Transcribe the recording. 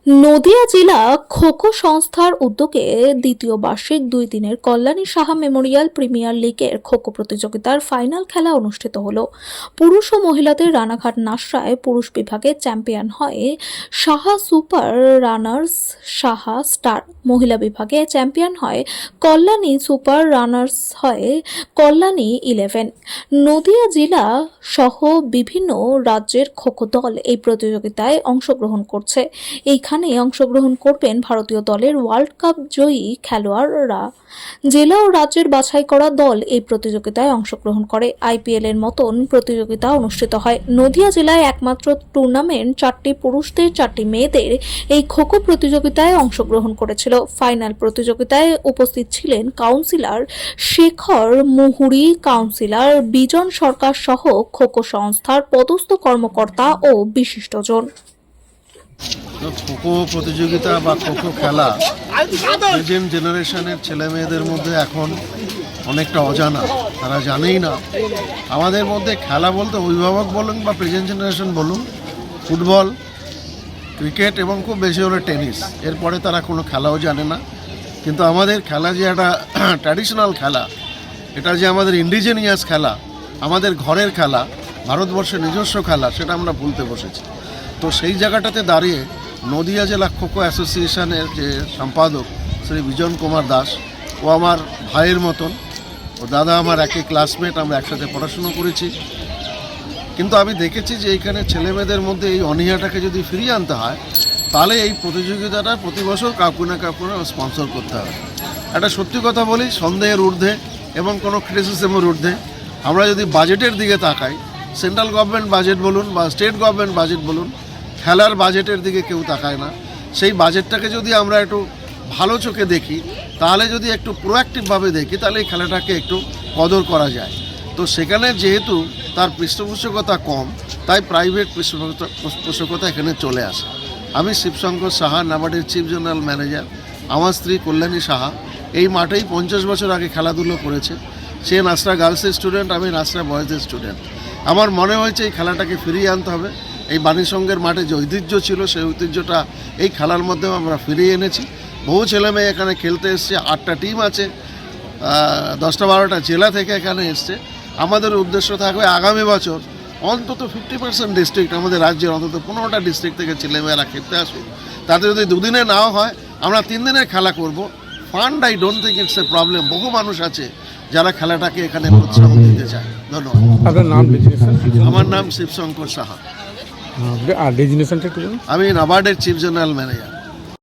নদিয়া জেলা খোখো সংস্থার উদ্যোগে দ্বিতীয় বার্ষিক 2 দিনের কল্যাণী সাহা মেমোরিয়াল প্রিমিয়ার লিগের খোখো প্রতিযোগিতার ফাইনাল খেলা অনুষ্ঠিত হলো। পুরুষ ও মহিলাদের রানাঘাট নাসরায় পুরুষ বিভাগে চ্যাম্পিয়ন হয় Saha super runners Saha star. মহিলা বিভাগে চ্যাম্পিয়ন হয় কল্যাণী সুপার রানার্স হয় কল্যাণী 11। নদিয়া জেলা সহ বিভিন্ন রাজ্যের খোখো দল এই প্রতিযোগিতায় অংশগ্রহণ করছে। এইখানে অংশগ্রহণ করবেন ভারতীয় দলের ওয়ার্ল্ড কাপ জয়ী খেলোয়াড়রা। জেলা ও রাজ্যের বাছাই করা দল এই প্রতিযোগিতায় অংশগ্রহণ করে। আইপিএল এর মতন প্রতিযোগিতা অনুষ্ঠিত হয়। নদিয়া জেলায় একমাত্র টুর্নামেন্ট 4টি পুরুষদের 4টি মেয়েদের এই খোখো প্রতিযোগিতায় অংশগ্রহণ করেছিল। ফাইনাল প্রতিযোগিতায় উপস্থিত ছিলেন কাউন্সিলর শেখর মুহুরী, কাউন্সিলর বিজন সরকার সহ খোখো সংস্থার পদস্থ কর্মকর্তা ও বিশিষ্টজন। খোখো প্রতিযোগিতা বা খোখো খেলা প্রেজেন্ট জেনারেশনের ছেলে মেয়েদের মধ্যে এখন অনেকটা অজানা, তারা জানেই না। আমাদের মধ্যে খেলা বলতে অভিভাবক বলুন বা প্রেজেন্ট জেনারেশন বলুন, ফুটবল, ক্রিকেট এবং খুব বেশি হলে টেনিস, এরপরে তারা কোনো খেলাও জানে না। কিন্তু আমাদের খেলা যে একটা ট্র্যাডিশনাল খেলা, এটা যে আমাদের ইন্ডিজেনিয়াস খেলা, আমাদের ঘরের খেলা, ভারতবর্ষের নিজস্ব খেলা, সেটা আমরা ভুলতে বসেছি। তো সেই জায়গাটাতে দাঁড়িয়ে নদিয়া জেলা খোখো অ্যাসোসিয়েশনের যে সম্পাদক শ্রী বিজন কুমার দাস, ও আমার ভাইয়ের মতন, ও দাদা আমার একই ক্লাসমেট, আমরা একসাথে পড়াশুনো করেছি। কিন্তু আমি দেখেছি যে এইখানে ছেলেমেয়েদের মধ্যে এই অনীহাটাকে যদি ফিরিয়ে আনতে হয়, তাহলে এই প্রতিযোগিতাটা প্রতি বছর কাউকে না স্পন্সর করতে হবে। একটা সত্যি কথা বলি, সন্দেহের ঊর্ধ্বে এবং কোনো ক্রিটিসিজমের ঊর্ধ্বে আমরা যদি বাজেটের দিকে তাকাই, সেন্ট্রাল গভর্নমেন্ট বাজেট বলুন বা স্টেট গভর্নমেন্ট বাজেট বলুন, খেলার বাজেটের দিকে কেউ তাকায় না। সেই বাজেটটাকে যদি আমরা একটু ভালো চোখে দেখি, তাহলে যদি একটু প্রোঅ্যাক্টিভভাবে দেখি, তাহলে এই খেলাটাকে একটু কদর করা যায়। তো সেখানে যেহেতু তার পৃষ্ঠপোষকতা কম, তাই প্রাইভেট পৃষ্ঠপোষকতা এখানে চলে আসে। আমি শিবশঙ্কর সাহা, নাবার্ডের চিফ জেনারেল ম্যানেজার। আমার স্ত্রী কল্যাণী সাহা এই মাঠেই 50 বছর আগে খেলাধুলো করেছে। সে নাসরা গার্লসের স্টুডেন্ট, আমি নাসরা বয়েজের স্টুডেন্ট। আমার মনে হয়েছে এই খেলাটাকে ফিরিয়ে আনতে হবে। এই বাণীসংঘের মাঠে যে ঐতিহ্য ছিল, সেই ঐতিহ্যটা এই খেলার মধ্যেও আমরা ফিরিয়ে এনেছি। বহু ছেলেমেয়ে এখানে খেলতে এসছে, 8টা টিম আছে, 10-12টা জেলা থেকে এখানে এসছে। আমাদের উদ্দেশ্য থাকবে আগামী বছর অন্তত 50% ডিস্ট্রিক্ট, আমাদের রাজ্যের অন্তত 15টা ডিস্ট্রিক্ট থেকে ছেলেমেয়েরা খেলতে আসবে। তাতে যদি 2 দিনে নাও হয়, আমরা 3 দিনের খেলা করব। Fund I don't think it's a problem. বহু মানুষ আছে যারা খেলাটাকে এখানে প্রোৎসাহন দিতে চায়। ধন্যবাদ। আপনার নাম? আমার নাম শিবশঙ্কর সাহা, আর ডেজিগনেশনটা একটু বলুন। আমি নাবার্ডের চিফ জেনারেল ম্যানেজার।